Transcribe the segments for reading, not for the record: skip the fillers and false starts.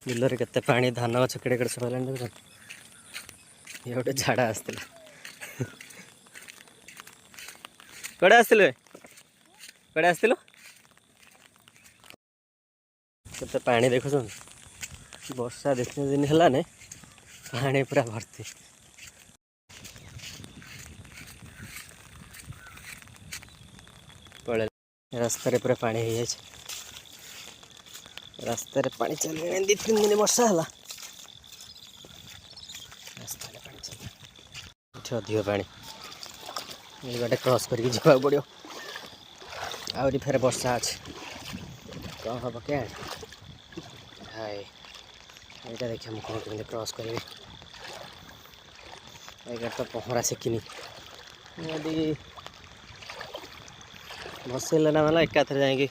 बिलर केते पानी धान गछ केड़े केड़े सब हेलानी देखुन ये गोटे झाड़ा आसला कड़े आसले कड़े आसलो केते पानी देखुन वर्षा देखने दिन है ने पानी पूरा भर्ती पड़े रास्ता पूरा पानी हो जाए रास्ता पानी चलने दी 3 दिन वर्षा है रास्ता पानी चल अधिक पानी बाटे क्रॉस करके जावा पड़ो आहरी फेर वर्षा अच्छे कौन हम क्या हाय यहाँ देखिए मुझे कौन केमी क्रॉस करी तो पहरा शिखिनी यदि भसैले ना मतलब एकाथर जाकि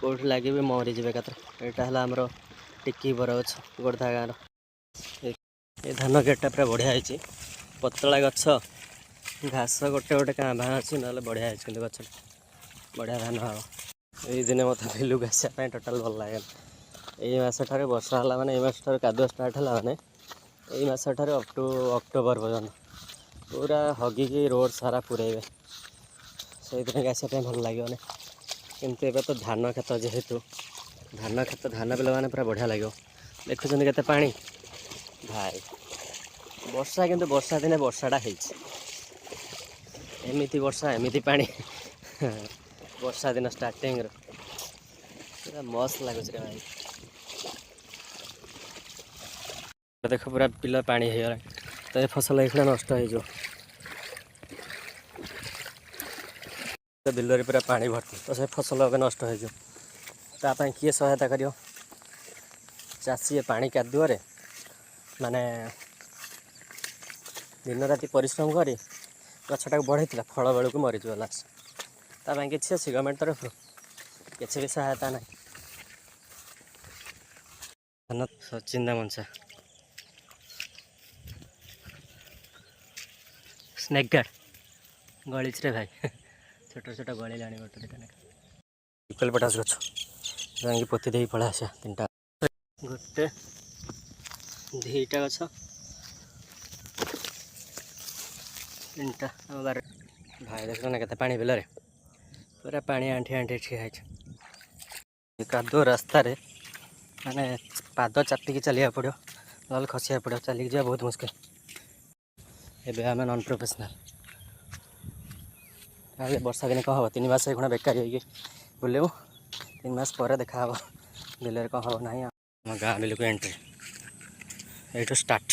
कौट लगे मरीजे एकाथर यहाँ है आमर टिकी बरगछ गोर्धा गाँव ये धान गेटा पूरा बढ़िया है पतला गछ घास गोटे गोटे क्या भाँ अच्छी ना बढ़िया है गछ बढ़िया धान हम ये दिन मत बिलू आसापी टोटाल भल लगे यही मसठार वर्षा है मैंने मसठार कादुआ स्टार्ट है मैंने यही मसठार अप टू अक्टोबर पर्यटन पूरा हगिकी रोड सारा पुरेबे से आसापी भल लगे किंतु एबे तो धान खेत जेहेतु धान खेत धान बिल मैंने पूरा बढ़िया लगे देखुं के पानी भाई वर्षा किंतु वर्षा दिने वर्षाटा एमती वर्षा एमती पानी वर्षा दिन स्टार्टिंग पूरा मस्त लगुच रे भाई देख पूरा पिला पानी हो तो ये फसल ये नष्ट हो बिलरे पूरा पानी भर्ती तो से फसल नष्ट हो किए सहायता कर चाषी पानी कादुअरे माने दिन राति परिश्रम कर गछटा बढ़े फल बेलू मरीज लास्ट तापाई किसी अच्छी गवर्नमेंट तरफ किसी भी सहायता ना चिंदा मनसा स्नेक गार्ड गलीच रे भाई छोट छोट गली लाणी गोटे पटास गछ जाकि पोती दे पड़ा आसा 3टा गोटे 2टा गछ 3टा बार भाई देख ना केते पानी बिलरे पूरा पानी आंठी आंठी ठिया है कादो रास्ता रे माने पाद चाटिकी चलिया पड़ो ना खसिया पड़ो चलिक जा बहुत मुश्किल एबे आम नॉन प्रोफेशनल वर्षा दिन कौन हम 3 मास खुणा बेकार हो बुलेबू 3 मास पर देखा बिलर कौन हम ना गाँ बिल को एंट्री ये स्टार्ट